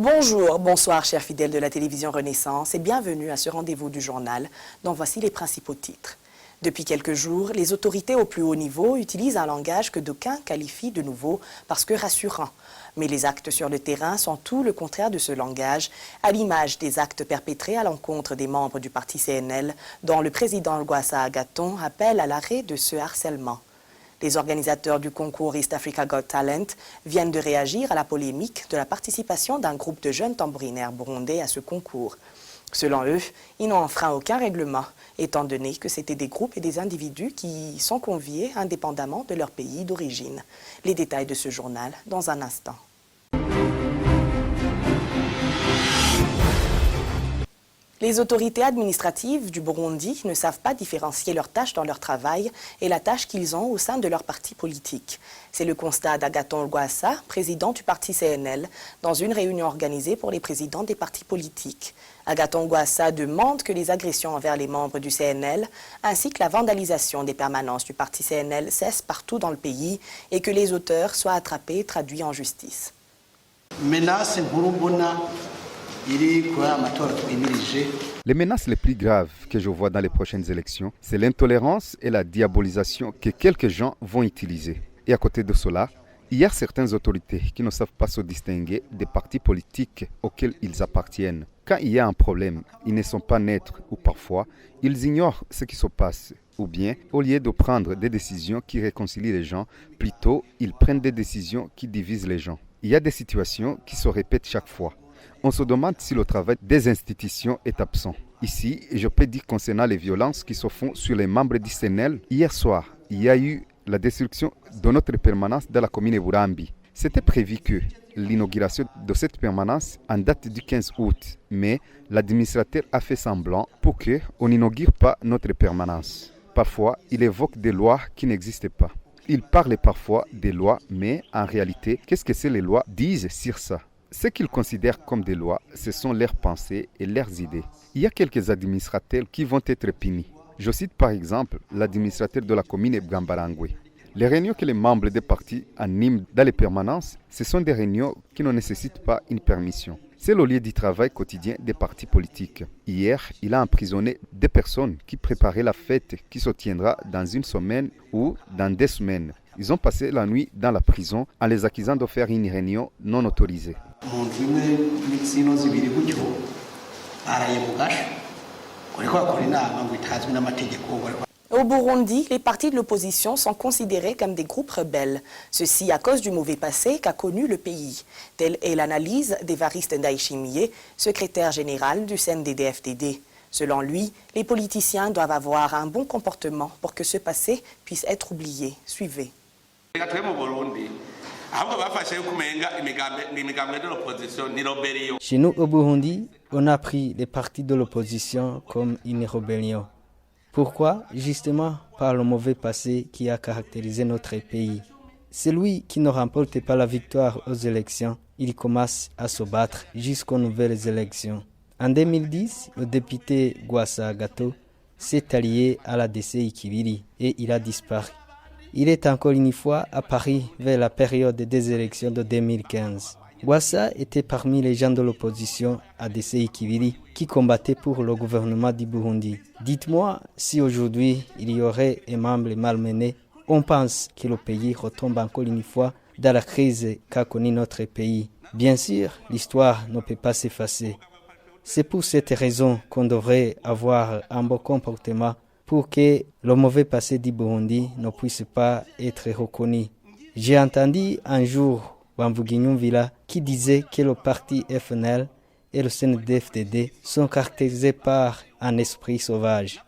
Bonjour, bonsoir chers fidèles de la télévision Renaissance et bienvenue à ce rendez-vous du journal dont voici les principaux titres. Depuis quelques jours, les autorités au plus haut niveau utilisent un langage que d'aucuns qualifient de nouveau parce que rassurant. Mais les actes sur le terrain sont tout le contraire de ce langage, à l'image des actes perpétrés à l'encontre des membres du parti CNL, dont le président Gwassa Agaton appelle à l'arrêt de ce harcèlement. Les organisateurs du concours East Africa Got Talent viennent de réagir à la polémique de la participation d'un groupe de jeunes tambourinaires burundais à ce concours. Selon eux, ils n'ont enfreint aucun règlement, étant donné que c'était des groupes et des individus qui sont conviés indépendamment de leur pays d'origine. Les détails de ce journal dans un instant. Les autorités administratives du Burundi ne savent pas différencier leurs tâches dans leur travail et la tâche qu'ils ont au sein de leur parti politique. C'est le constat d'Agaton Gwassa, président du parti CNL, dans une réunion organisée pour les présidents des partis politiques. Agaton Gwassa demande que les agressions envers les membres du CNL ainsi que la vandalisation des permanences du parti CNL cessent partout dans le pays et que les auteurs soient attrapés et traduits en justice. Les menaces les plus graves que je vois dans les prochaines élections, c'est l'intolérance et la diabolisation que quelques gens vont utiliser. Et à côté de cela, il y a certaines autorités qui ne savent pas se distinguer des partis politiques auxquels ils appartiennent. Quand il y a un problème, ils ne sont pas neutres ou parfois, ils ignorent ce qui se passe. Ou bien, au lieu de prendre des décisions qui réconcilient les gens, plutôt, ils prennent des décisions qui divisent les gens. Il y a des situations qui se répètent chaque fois. On se demande si le travail des institutions est absent. Ici, je peux dire concernant les violences qui se font sur les membres du CNL. Hier soir, il y a eu la destruction de notre permanence dans la commune de Burambi. C'était prévu que l'inauguration de cette permanence en date du 15 août, mais l'administrateur a fait semblant pour qu'on n'inaugure pas notre permanence. Parfois, il évoque des lois qui n'existent pas. Il parle parfois des lois, mais en réalité, qu'est-ce que ces lois disent sur ça? Ce qu'ils considèrent comme des lois, ce sont leurs pensées et leurs idées. Il y a quelques administrateurs qui vont être punis. Je cite par exemple l'administrateur de la commune de Bwambarangwe. Les réunions que les membres des partis animent dans les permanences, ce sont des réunions qui ne nécessitent pas une permission. C'est le lieu du travail quotidien des partis politiques. Hier, il a emprisonné des personnes qui préparaient la fête qui se tiendra dans une semaine ou dans 2 semaines. Ils ont passé la nuit dans la prison en les accusant de faire une réunion non autorisée. Au Burundi, les partis de l'opposition sont considérés comme des groupes rebelles. Ceci à cause du mauvais passé qu'a connu le pays. Telle est l'analyse d'Évariste Ndayishimiye, secrétaire général du CNDD-FDD. Selon lui, les politiciens doivent avoir un bon comportement pour que ce passé puisse être oublié. Suivez. Chez nous au Burundi, on a pris les partis de l'opposition comme une rébellion. Pourquoi? Justement par le mauvais passé qui a caractérisé notre pays. Celui qui ne remporte pas la victoire aux élections, il commence à se battre jusqu'aux nouvelles élections. En 2010, le député Gwassa Agaton s'est allié à la DCI Kibiri et il a disparu. Il est encore une fois à Paris vers la période des élections de 2015. Gwassa était parmi les gens de l'opposition à DCI Kibiri qui combattaient pour le gouvernement du Burundi. Dites-moi si aujourd'hui il y aurait un membre malmené, on pense que le pays retombe encore une fois dans la crise qu'a connue notre pays. Bien sûr, l'histoire ne peut pas s'effacer. C'est pour cette raison qu'on devrait avoir un bon comportement pour que le mauvais passé du Burundi ne puisse pas être reconnu. J'ai entendu un jour Wamvuginyumvila qui disait que le parti FNL et le CNDD-FDD sont caractérisés par un esprit sauvage.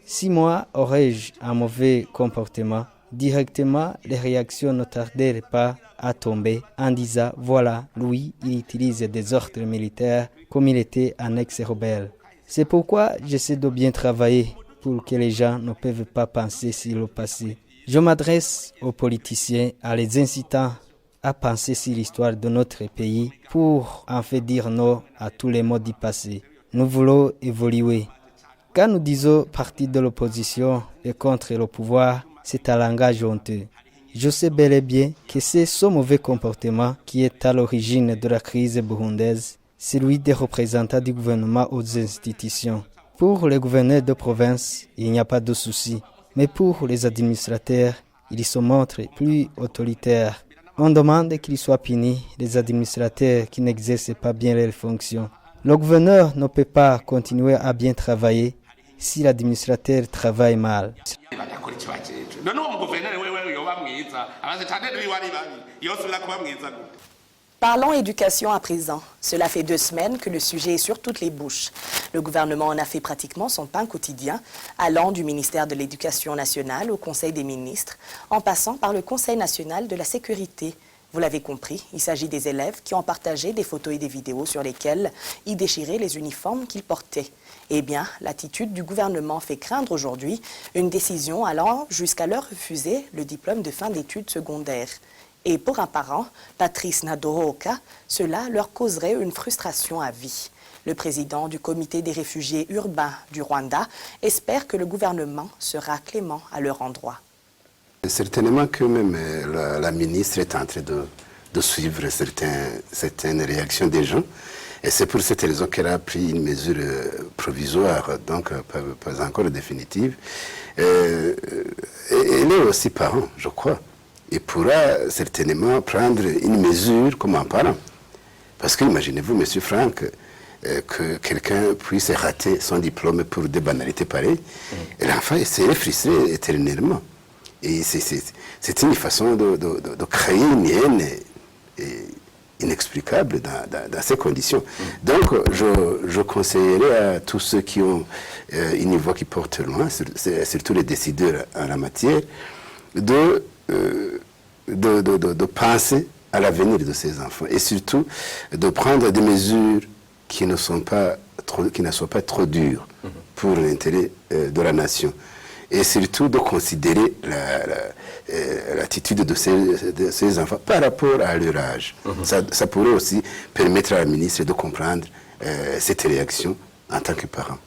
Si moi aurais-je un mauvais comportement, directement les réactions ne tarderaient pas à tomber en disant voilà, lui, il utilise des ordres militaires comme il était un ex-rebelle. C'est pourquoi j'essaie de bien travailler pour que les gens ne peuvent pas penser sur le passé. Je m'adresse aux politiciens en les incitant à penser sur l'histoire de notre pays pour en fait dire non à tous les mots du passé. Nous voulons évoluer. Quand nous disons parti de l'opposition et contre le pouvoir, c'est un langage honteux. Je sais bel et bien que c'est ce mauvais comportement qui est à l'origine de la crise burundaise celui des représentants du gouvernement aux institutions. Pour les gouverneurs de province, il n'y a pas de souci. Mais pour les administrateurs, ils se montrent plus autoritaires. On demande qu'ils soient punis, les administrateurs qui n'exercent pas bien leurs fonctions. Le gouverneur ne peut pas continuer à bien travailler si l'administrateur travaille mal. Parlons éducation à présent. Cela fait 2 semaines que le sujet est sur toutes les bouches. Le gouvernement en a fait pratiquement son pain quotidien, allant du ministère de l'Éducation nationale au Conseil des ministres, en passant par le Conseil national de la sécurité. Vous l'avez compris, il s'agit des élèves qui ont partagé des photos et des vidéos sur lesquelles ils déchiraient les uniformes qu'ils portaient. Eh bien, l'attitude du gouvernement fait craindre aujourd'hui une décision allant jusqu'à leur refuser le diplôme de fin d'études secondaires. Et pour un parent, Patrice Nadoroka, cela leur causerait une frustration à vie. Le président du comité des réfugiés urbains du Rwanda espère que le gouvernement sera clément à leur endroit. Certainement que même la ministre est en train de suivre certaines réactions des gens. Et c'est pour cette raison qu'elle a pris une mesure provisoire, donc pas encore définitive. Elle est aussi parent, je crois. Il pourra certainement prendre une mesure comme un parent. Parce que imaginez-vous, M. Franck, que quelqu'un puisse rater son diplôme pour des banalités pareilles. Et l'enfant serait frustré éternellement. Et c'est une façon de créer une haine inexplicable dans ces conditions. Donc, je conseillerais à tous ceux qui ont une voix qui porte loin, surtout les décideurs en la matière, de penser à l'avenir de ces enfants et surtout de prendre des mesures qui ne soient pas trop dures pour l'intérêt de la nation et surtout de considérer l'attitude de ces enfants par rapport à leur âge. Ça pourrait aussi permettre à la ministre de comprendre cette réaction en tant que parent.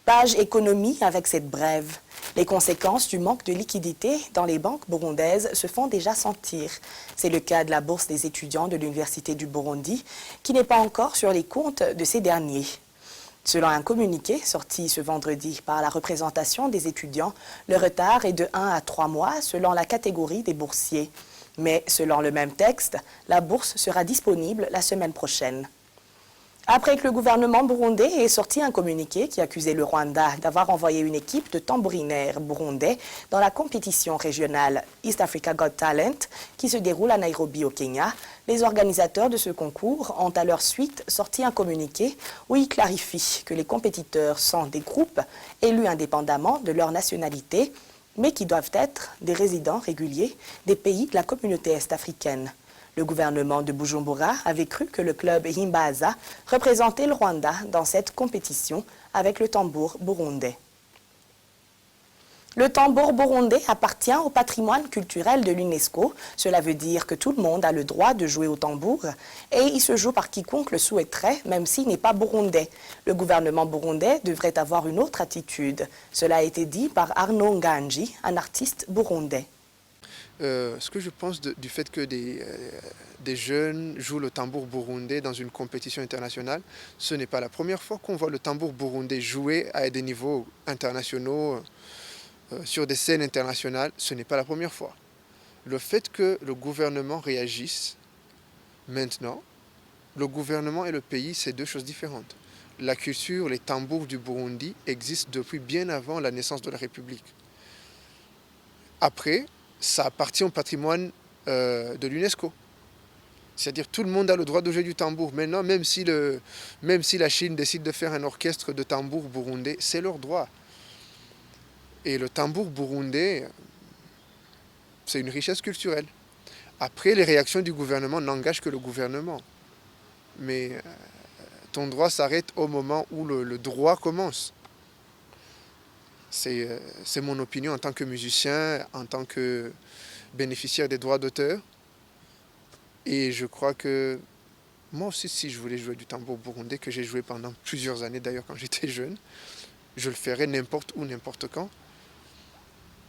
Page économie avec cette brève. Les conséquences du manque de liquidité dans les banques burundaises se font déjà sentir. C'est le cas de la bourse des étudiants de l'Université du Burundi, qui n'est pas encore sur les comptes de ces derniers. Selon un communiqué sorti ce vendredi par la représentation des étudiants, le retard est de 1 à 3 mois selon la catégorie des boursiers. Mais selon le même texte, la bourse sera disponible la semaine prochaine. Après que le gouvernement burundais ait sorti un communiqué qui accusait le Rwanda d'avoir envoyé une équipe de tambourinaires burundais dans la compétition régionale East Africa Got Talent qui se déroule à Nairobi au Kenya, les organisateurs de ce concours ont à leur suite sorti un communiqué où ils clarifient que les compétiteurs sont des groupes élus indépendamment de leur nationalité, mais qui doivent être des résidents réguliers des pays de la communauté est-africaine. Le gouvernement de Bujumbura avait cru que le club Himbaza représentait le Rwanda dans cette compétition avec le tambour burundais. Le tambour burundais appartient au patrimoine culturel de l'UNESCO. Cela veut dire que tout le monde a le droit de jouer au tambour et il se joue par quiconque le souhaiterait, même s'il n'est pas burundais. Le gouvernement burundais devrait avoir une autre attitude. Cela a été dit par Arnaud Nganji, un artiste burundais. Ce que je pense du fait que des jeunes jouent le tambour burundais dans une compétition internationale, ce n'est pas la première fois qu'on voit le tambour burundais jouer à des niveaux internationaux, sur des scènes internationales, ce n'est pas la première fois. Le fait que le gouvernement réagisse maintenant, le gouvernement et le pays, c'est deux choses différentes. La culture, les tambours du Burundi existent depuis bien avant la naissance de la République. Après, ça appartient au patrimoine de l'UNESCO. C'est-à-dire tout le monde a le droit de jouer du tambour. Maintenant, même si la Chine décide de faire un orchestre de tambour burundais, c'est leur droit. Et le tambour burundais, c'est une richesse culturelle. Après, les réactions du gouvernement n'engagent que le gouvernement. Mais ton droit s'arrête au moment où le droit commence. C'est mon opinion en tant que musicien, en tant que bénéficiaire des droits d'auteur. Et je crois que moi aussi, si je voulais jouer du tambour burundais, que j'ai joué pendant plusieurs années d'ailleurs quand j'étais jeune, je le ferais n'importe où, n'importe quand.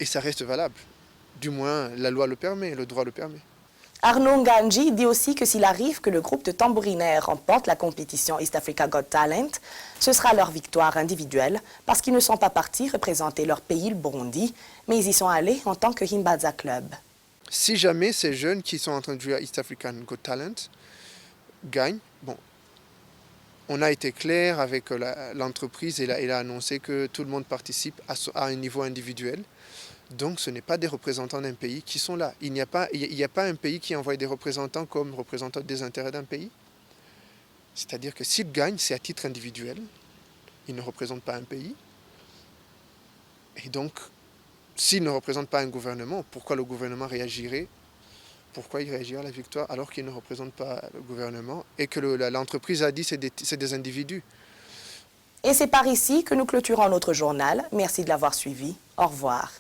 Et ça reste valable. Du moins, la loi le permet, le droit le permet. Arnaud Nganji dit aussi que s'il arrive que le groupe de tambourinaires remporte la compétition East Africa Got Talent, ce sera leur victoire individuelle parce qu'ils ne sont pas partis représenter leur pays, le Burundi, mais ils y sont allés en tant que Himbaza Club. Si jamais ces jeunes qui sont en train de jouer à East African Got Talent gagnent, bon, on a été clair avec l'entreprise et elle a annoncé que tout le monde participe à un niveau individuel. Donc ce n'est pas des représentants d'un pays qui sont là. Il n'y a pas un pays qui envoie des représentants comme représentants des intérêts d'un pays. C'est-à-dire que s'ils gagnent, c'est à titre individuel. Ils ne représentent pas un pays. Et donc, s'ils ne représentent pas un gouvernement, pourquoi le gouvernement réagirait? Pourquoi il réagirait à la victoire alors qu'il ne représente pas le gouvernement et que l'entreprise a dit que c'est des individus? Et c'est par ici que nous clôturons notre journal. Merci de l'avoir suivi. Au revoir.